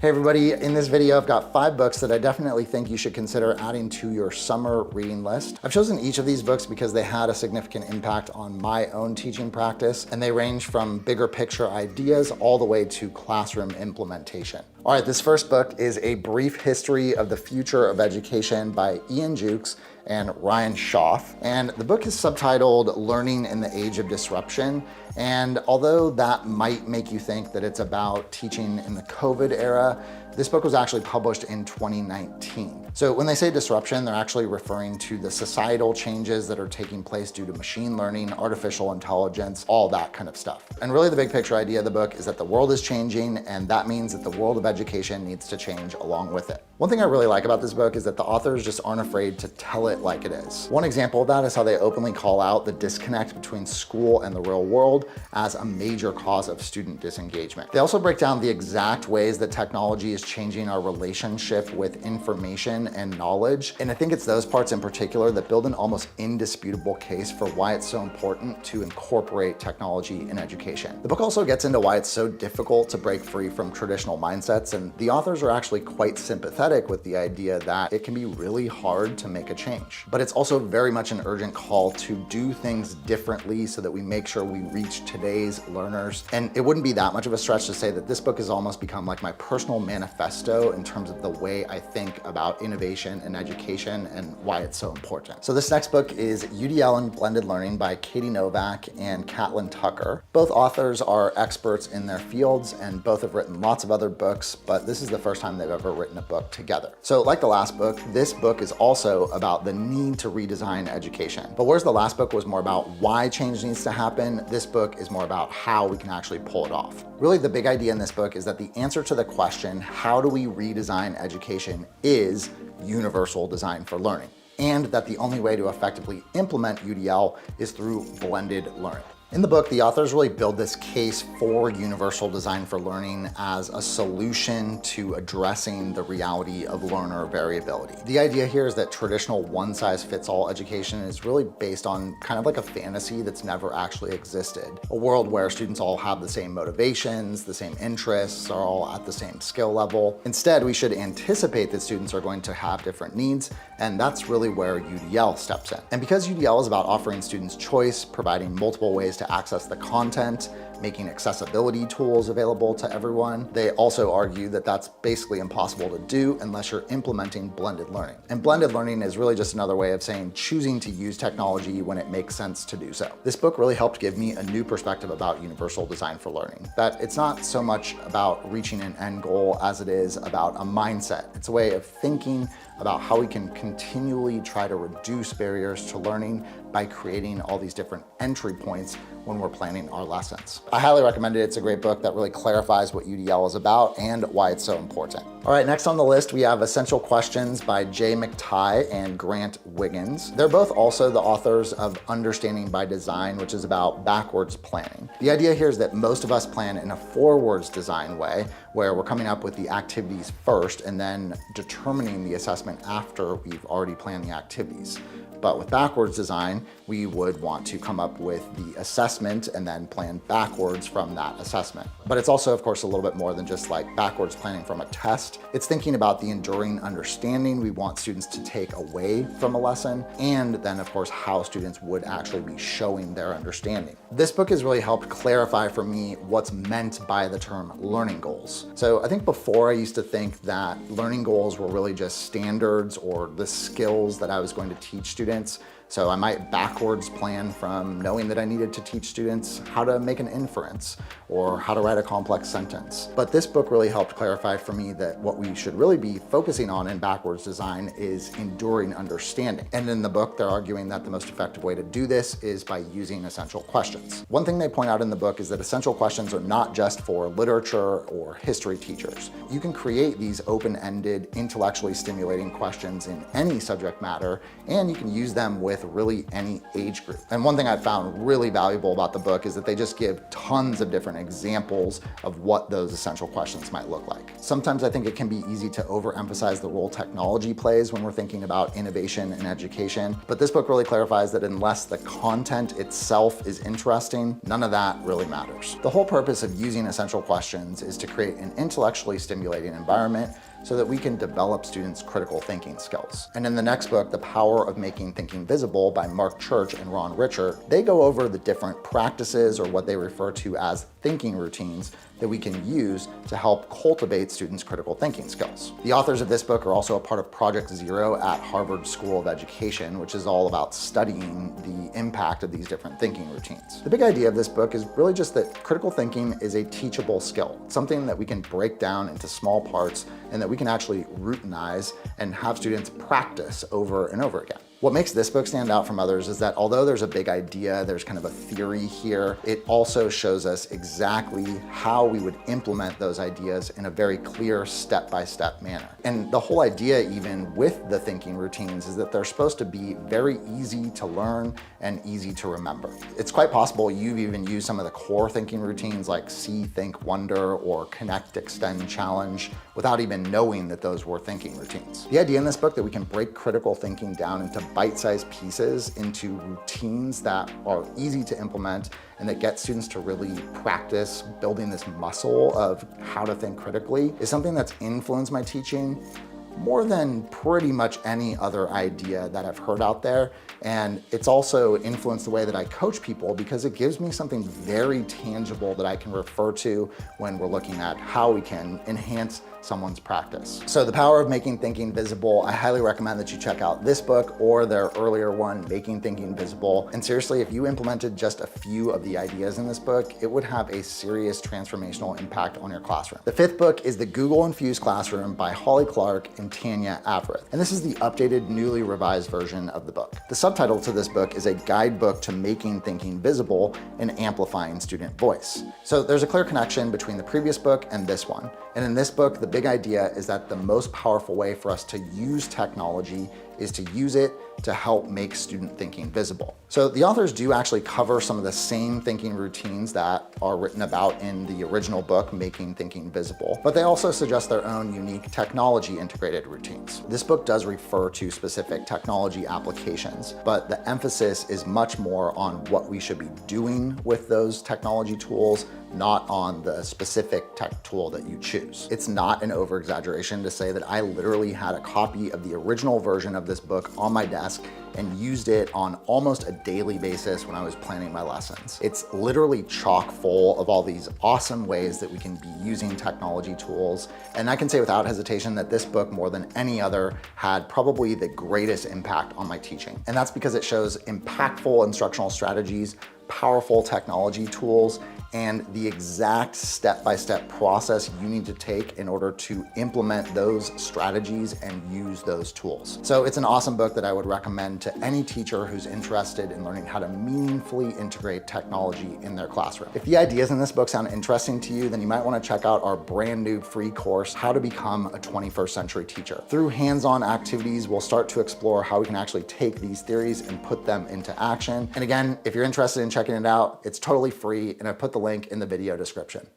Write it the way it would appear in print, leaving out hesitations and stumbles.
Hey everybody, in this video I've got 5 books that I definitely think you should consider adding to your summer reading list. I've chosen each of these books because they had a significant impact on my own teaching practice, and they range from bigger picture ideas all the way to classroom implementation. All right, this first book is A Brief History of the Future of Education by Ian Jukes and Ryan Schaff. And the book is subtitled Learning in the Age of Disruption. And although that might make you think that it's about teaching in the COVID era, this book was actually published in 2019. So when they say disruption, they're actually referring to the societal changes that are taking place due to machine learning, artificial intelligence, all that kind of stuff. And really the big picture idea of the book is that the world is changing, and that means that the world of education needs to change along with it. One thing I really like about this book is that the authors just aren't afraid to tell it like it is. One example of that is how they openly call out the disconnect between school and the real world as a major cause of student disengagement. They also break down the exact ways that technology is changing our relationship with information and knowledge. And I think it's those parts in particular that build an almost indisputable case for why it's so important to incorporate technology in education. The book also gets into why it's so difficult to break free from traditional mindsets, and the authors are actually quite sympathetic with the idea that it can be really hard to make a change. But it's also very much an urgent call to do things differently so that we make sure we reach today's learners. And it wouldn't be that much of a stretch to say that this book has almost become like my personal manifesto in terms of the way I think about innovation in education and why it's so important. So this next book is UDL and Blended Learning by Katie Novak and Caitlin Tucker. Both authors are experts in their fields, and both have written lots of other books, but this is the first time they've ever written a book together. So like the last book, this book is also about the need to redesign education. But whereas the last book was more about why change needs to happen, this book is more about how we can actually pull it off. Really, the big idea in this book is that the answer to the question, how do we redesign education, is universal design for learning, and that the only way to effectively implement UDL is through blended learning. In the book, the authors really build this case for universal design for learning as a solution to addressing the reality of learner variability. The idea here is that traditional one-size-fits-all education is really based on kind of like a fantasy that's never actually existed. A world where students all have the same motivations, the same interests, are all at the same skill level. Instead, we should anticipate that students are going to have different needs, and that's really where UDL steps in. And because UDL is about offering students choice, providing multiple ways to access the content, making accessibility tools available to everyone, they also argue that that's basically impossible to do unless you're implementing blended learning. And blended learning is really just another way of saying choosing to use technology when it makes sense to do so. This book really helped give me a new perspective about universal design for learning, that it's not so much about reaching an end goal as it is about a mindset. It's a way of thinking about how we can continually try to reduce barriers to learning by creating all these different entry points when we're planning our lessons. I highly recommend it. It's a great book that really clarifies what UDL is about and why it's so important. All right, next on the list, we have Essential Questions by Jay McTighe and Grant Wiggins. They're both also the authors of Understanding by Design, which is about backwards planning. The idea here is that most of us plan in a forwards design way, where we're coming up with the activities first and then determining the assessment after we've already planned the activities. But with backwards design, we would want to come up with the assessment and then plan backwards from that assessment. But it's also, of course, a little bit more than just like backwards planning from a test. It's thinking about the enduring understanding we want students to take away from a lesson, and then, of course, how students would actually be showing their understanding. This book has really helped clarify for me what's meant by the term learning goals. So I think before I used to think that learning goals were really just standards or the skills that I was going to teach students. So I might backwards plan from knowing that I needed to teach students how to make an inference or how to write a complex sentence. But this book really helped clarify for me that what we should really be focusing on in backwards design is enduring understanding. And in the book, they're arguing that the most effective way to do this is by using essential questions. One thing they point out in the book is that essential questions are not just for literature or history teachers. You can create these open-ended, intellectually stimulating questions in any subject matter, and you can use them with with really any age group. And one thing I found really valuable about the book is that they just give tons of different examples of what those essential questions might look like. Sometimes I think it can be easy to overemphasize the role technology plays when we're thinking about innovation in education, but this book really clarifies that unless the content itself is interesting, none of that really matters. The whole purpose of using essential questions is to create an intellectually stimulating environment so that we can develop students' critical thinking skills. And in the next book, The Power of Making Thinking Visible by Mark Church and Ron Richard, they go over the different practices, or what they refer to as thinking routines, that we can use to help cultivate students' critical thinking skills. The authors of this book are also a part of Project Zero at Harvard School of Education, which is all about studying the impact of these different thinking routines. The big idea of this book is really just that critical thinking is a teachable skill, something that we can break down into small parts and that we can actually routinize and have students practice over and over again. What makes this book stand out from others is that although there's a big idea, there's kind of a theory here, it also shows us exactly how we would implement those ideas in a very clear step-by-step manner. And the whole idea, even with the thinking routines, is that they're supposed to be very easy to learn and easy to remember. It's quite possible you've even used some of the core thinking routines like See, Think, Wonder, or Connect, Extend, Challenge without even knowing that those were thinking routines. The idea in this book that we can break critical thinking down into bite-sized pieces, into routines that are easy to implement and that get students to really practice building this muscle of how to think critically, is something that's influenced my teaching more than pretty much any other idea that I've heard out there. And it's also influenced the way that I coach people because it gives me something very tangible that I can refer to when we're looking at how we can enhance someone's practice. So The Power of Making Thinking Visible, I highly recommend that you check out this book or their earlier one, Making Thinking Visible. And seriously, if you implemented just a few of the ideas in this book, it would have a serious transformational impact on your classroom. The fifth book is The Google Infused Classroom by Holly Clark and Tanya Averett. And this is the updated, newly revised version of the book. The subtitle to this book is a guidebook to making thinking visible and amplifying student voice. So there's a clear connection between the previous book and this one. And in this book, the big idea is that the most powerful way for us to use technology is to use it to help make student thinking visible. So the authors do actually cover some of the same thinking routines that are written about in the original book, Making Thinking Visible, but they also suggest their own unique technology integrated routines. This book does refer to specific technology applications, but the emphasis is much more on what we should be doing with those technology tools, not on the specific tech tool that you choose. It's not an over-exaggeration to say that I literally had a copy of the original version of this book on my desk and used it on almost a daily basis when I was planning my lessons. It's literally chock full of all these awesome ways that we can be using technology tools. And I can say without hesitation that this book, more than any other, had probably the greatest impact on my teaching. And that's because it shows impactful instructional strategies, powerful technology tools, and the exact step-by-step process you need to take in order to implement those strategies and use those tools. So it's an awesome book that I would recommend to any teacher who's interested in learning how to meaningfully integrate technology in their classroom. If the ideas in this book sound interesting to you, then you might want to check out our brand new free course, How to Become a 21st Century Teacher. Through hands-on activities, we'll start to explore how we can actually take these theories and put them into action. And again, if you're interested in checking it out, it's totally free, and I put the link in the video description.